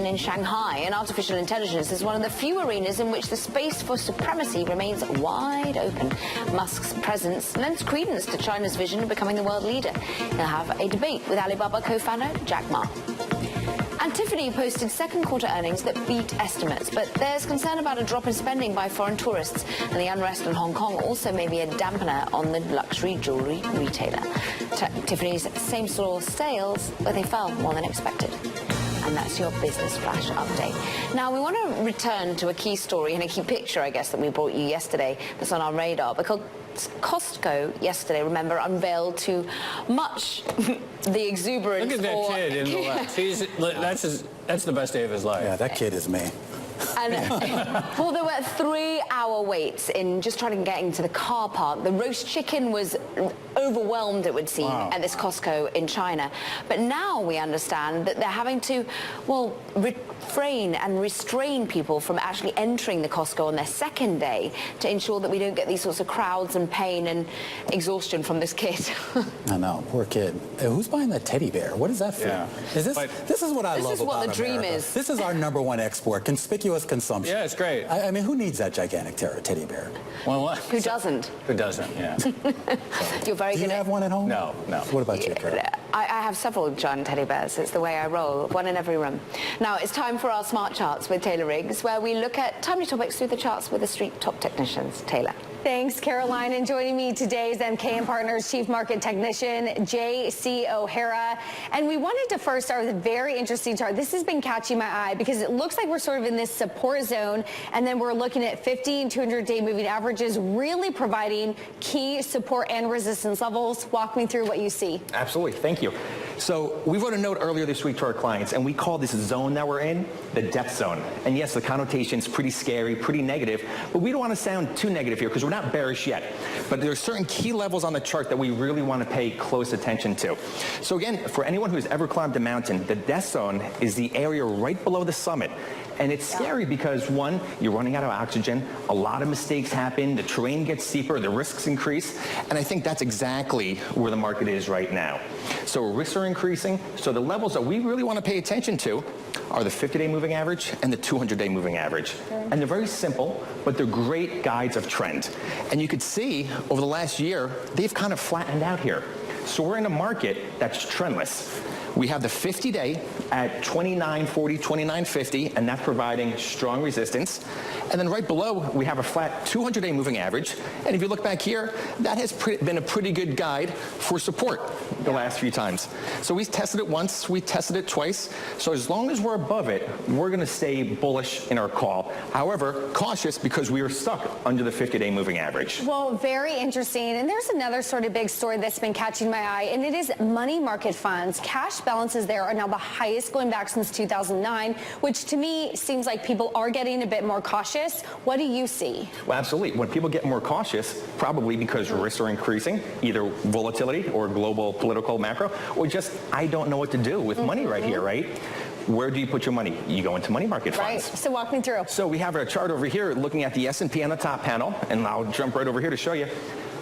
station in Shanghai, and artificial intelligence is one of the few arenas in which the space for supremacy remains wide open. Musk's presence lends credence to China's vision of becoming the world leader. He'll have a debate with Alibaba co-founder Jack Ma. And Tiffany posted second quarter earnings that beat estimates, but there's concern about a drop in spending by foreign tourists, and the unrest in Hong Kong also may be a dampener on the luxury jewelry retailer. Tiffany's same-store sales, but they fell more than expected. And that's your Business Flash update. Now, we want to return to a key story and a key picture, I guess, that we brought you yesterday that's on our radar, because Costco yesterday, remember, unveiled to much the exuberance. Look at that kid in the left. That's the best day of his life. Yeah, that kid is me. And, well, there were 3-hour waits in just trying to get into the car park. The roast chicken was overwhelmed, it would seem, at this Costco in China. But now we understand that they're having to, well, refrain and restrain people from actually entering the Costco on their second day to ensure that we don't get these sorts of crowds and pain and exhaustion from this kid. I know, poor kid. Hey, who's buying that teddy bear? What is that for? Yeah. This is what I love about This is what the dream America. is. This is our #1 export, conspicuous consumption. Yeah, it's great. I mean, who needs that gigantic teddy bear? Well, what? Who doesn't? Who doesn't, yeah. You're very Do good you have one at home? No. What about you, Karen? I have several giant teddy bears. It's the way I roll, one in every room. Now, it's time for our Smart Charts with Taylor Riggs, where we look at timely topics through the charts with the Street top technicians. Taylor. Thanks, Caroline. And joining me today is MKM Partners Chief Market Technician, J.C. O'Hara. And we wanted to first start with a very interesting chart. This has been catching my eye because it looks like we're sort of in this support zone, and then we're looking at 50 and 200-day moving averages, really providing key support and resistance levels. Walk me through what you see. Absolutely. Thank you. So we wrote a note earlier this week to our clients, and we call this zone that we're in the death zone. And yes, the connotation's pretty scary, pretty negative, but we don't want to sound too negative here because we're not bearish yet. But there are certain key levels on the chart that we really want to pay close attention to. So again, for anyone who's ever climbed a mountain, the death zone is the area right below the summit. And it's scary because, one, you're running out of oxygen, a lot of mistakes happen, the terrain gets steeper, the risks increase, and I think that's exactly where the market is right now. So risks are increasing, so the levels that we really want to pay attention to are the 50-day moving average and the 200-day moving average. And they're very simple, but they're great guides of trend. And you could see over the last year, they've kind of flattened out here. So we're in a market that's trendless. We have the 50-day at 29.40, 29.50, and that's providing strong resistance. And then right below, we have a flat 200-day moving average. And if you look back here, that has been a pretty good guide for support the last few times. So we tested it once, we tested it twice. So as long as we're above it, we're going to stay bullish in our call. However, cautious because we are stuck under the 50-day moving average. Well, very interesting. And there's another sort of big story that's been catching my eye, and it is money market funds. Cash balances there are now the highest going back since 2009, which to me seems like people are getting a bit more cautious. What do you see? Well, absolutely. When people get more cautious, probably because risks are increasing, either volatility or global political macro, or just I don't know what to do with money right here, right? Where do you put your money? You go into money market funds. Right. So walk me through. So we have a chart over here looking at the S&P on the top panel, and I'll jump right over here to show you.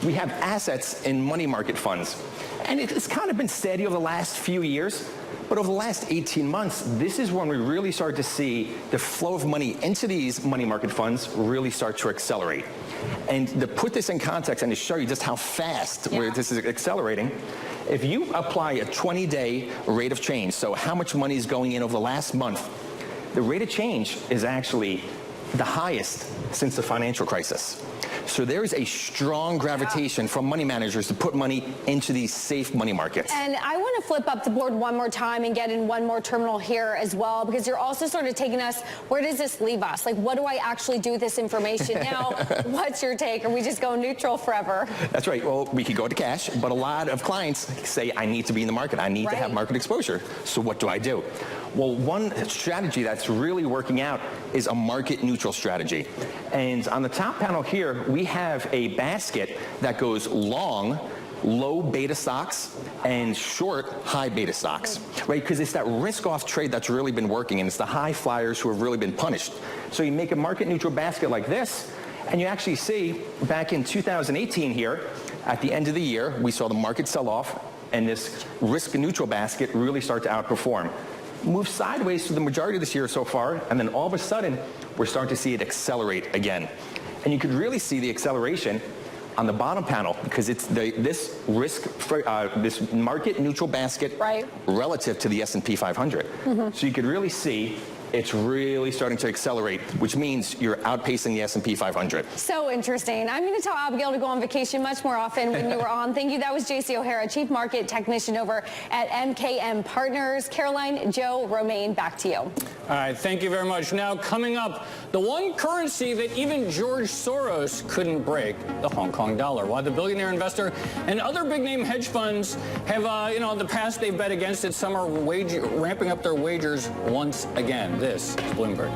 We have assets in money market funds. And it's kind of been steady over the last few years. But over the last 18 months, this is when we really start to see the flow of money into these money market funds really start to accelerate. And to put this in context and to show you just how fast this is accelerating, if you apply a 20-day rate of change, so how much money is going in over the last month, the rate of change is actually the highest since the financial crisis. So there is a strong gravitation from money managers to put money into these safe money markets. And I want to flip up the board one more time and get in one more terminal here as well, because you're also sort of taking us, where does this leave us? Like, what do I actually do with this information now? What's your take? Are we just going neutral forever? That's right. Well, we could go to cash, but a lot of clients say, I need to be in the market. I need to have market exposure. So what do I do? Well, one strategy that's really working out is a market neutral strategy. And on the top panel here, we have a basket that goes long low beta stocks and short high beta stocks, right? Because it's that risk off trade that's really been working, and it's the high flyers who have really been punished. So you make a market neutral basket like this, and you actually see back in 2018 here, at the end of the year, we saw the market sell off and this risk neutral basket really start to outperform. moved sideways for the majority of this year so far, and then all of a sudden, we're starting to see it accelerate again. And you could really see the acceleration on the bottom panel because it's this market neutral basket relative to the S&P 500. So you could really see it's really starting to accelerate, which means you're outpacing the S&P 500. So interesting. I'm going to tell Abigail to go on vacation much more often when you were on. Thank you. That was J.C. O'Hara, Chief Market Technician over at MKM Partners. Caroline, Joe, Romaine, back to you. All right, thank you very much. Now, coming up, the one currency that even George Soros couldn't break, the Hong Kong dollar. Why the billionaire investor and other big-name hedge funds have, in the past, they've bet against it. Some are ramping up their wagers once again. This is Bloomberg.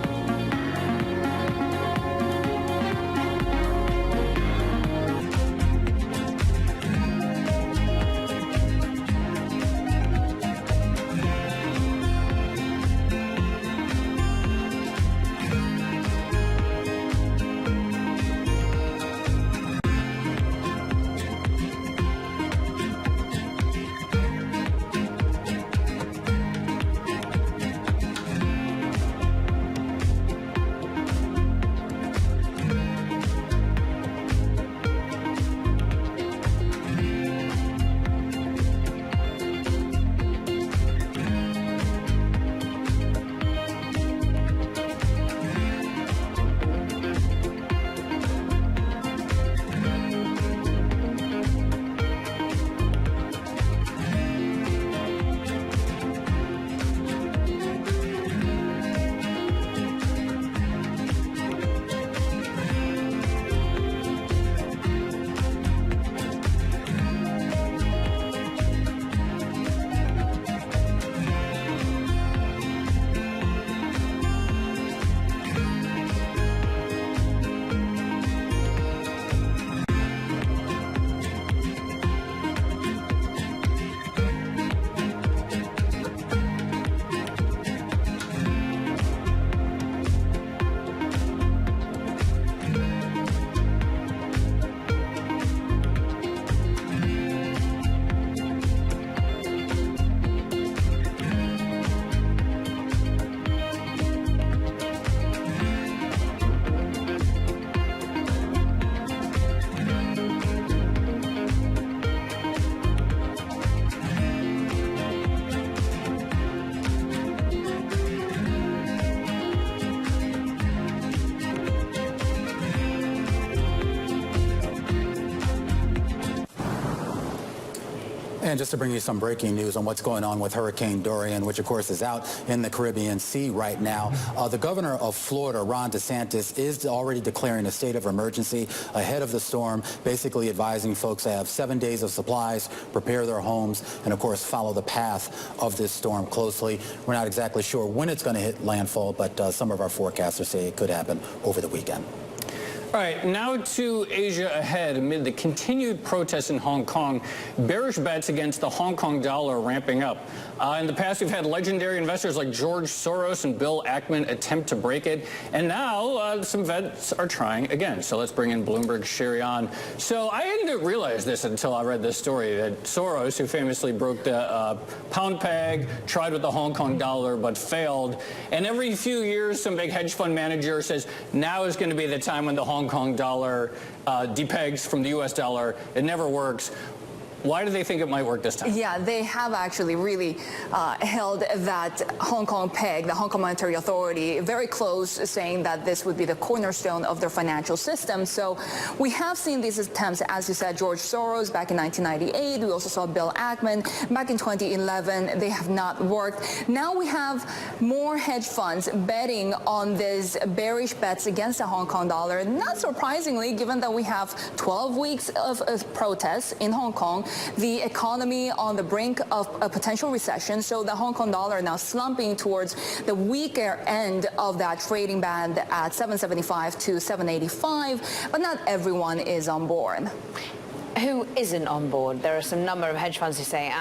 And just to bring you some breaking news on what's going on with Hurricane Dorian, which of course is out in the Caribbean Sea right now. The governor of Florida, Ron DeSantis, is already declaring a state of emergency ahead of the storm, basically advising folks to have 7 days of supplies, prepare their homes, and of course follow the path of this storm closely. We're not exactly sure when it's going to hit landfall, but some of our forecasters say it could happen over the weekend. All right, now to Asia ahead. Amid the continued protests in Hong Kong, bearish bets against the Hong Kong dollar ramping up. In the past, we've had legendary investors like George Soros and Bill Ackman attempt to break it. And now some vets are trying again. So let's bring in Bloomberg's Sherry on. So I didn't realize this until I read this story, that Soros, who famously broke the pound peg, tried with the Hong Kong dollar but failed. And every few years, some big hedge fund manager says, now is going to be the time when the Hong Kong dollar depegs from the U.S. dollar. It never works. Why do they think it might work this time? Yeah, they have actually really held that Hong Kong peg, the Hong Kong Monetary Authority, very close, saying that this would be the cornerstone of their financial system. So we have seen these attempts, as you said, George Soros back in 1998. We also saw Bill Ackman back in 2011. They have not worked. Now we have more hedge funds betting on these bearish bets against the Hong Kong dollar. Not surprisingly, given that we have 12 weeks of protests in Hong Kong, the economy on the brink of a potential recession, so the Hong Kong dollar now slumping towards the weaker end of that trading band at 775 to 785, but not everyone is on board. Who isn't on board? There are some number of hedge funds who say,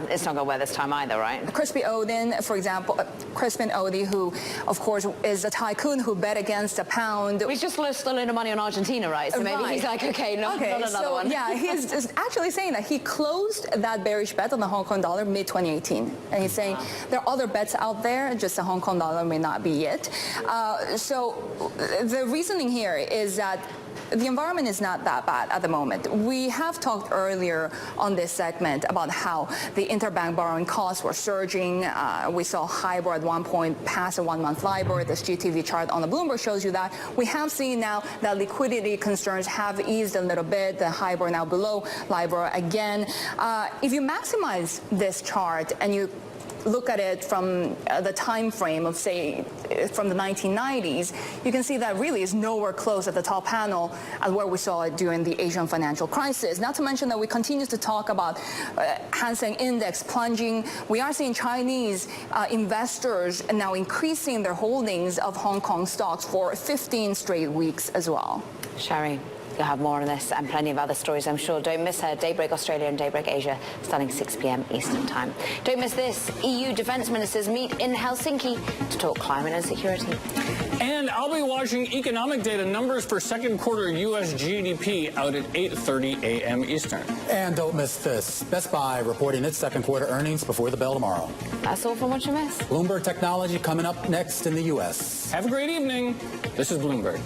it's not going to wear this time either, right? Crispin Odin, for example, Crispin Odin, who, of course, is a tycoon who bet against the pound. He's just lost a load of money on Argentina, right? So maybe he's like, not another one. Yeah, he's just actually saying that he closed that bearish bet on the Hong Kong dollar mid-2018. And he's saying there are other bets out there, just the Hong Kong dollar may not be it. So the reasoning here is that the environment is not that bad at the moment. We have talked earlier on this segment about how the interbank borrowing costs were surging. We saw HIBOR at one point pass a 1-month LIBOR. This GTV chart on the Bloomberg shows you that. We have seen now that liquidity concerns have eased a little bit. The HIBOR now below LIBOR again. If you maximize this chart and you look at it from the time frame of, say, from the 1990s, you can see that really is nowhere close at the top panel at where we saw it during the Asian financial crisis. Not to mention that we continue to talk about Hang Seng Index plunging. We are seeing Chinese investors now increasing their holdings of Hong Kong stocks for 15 straight weeks as well. Sherry, you'll have more on this and plenty of other stories, I'm sure. Don't miss her. Daybreak Australia and Daybreak Asia, starting 6 p.m. Eastern Time. Don't miss this. EU defence ministers meet in Helsinki to talk climate and security. And I'll be watching economic data numbers for second quarter U.S. GDP out at 8:30 a.m. Eastern. And don't miss this. Best Buy reporting its second quarter earnings before the bell tomorrow. That's all from What You Miss. Bloomberg Technology coming up next in the U.S. Have a great evening. This is Bloomberg.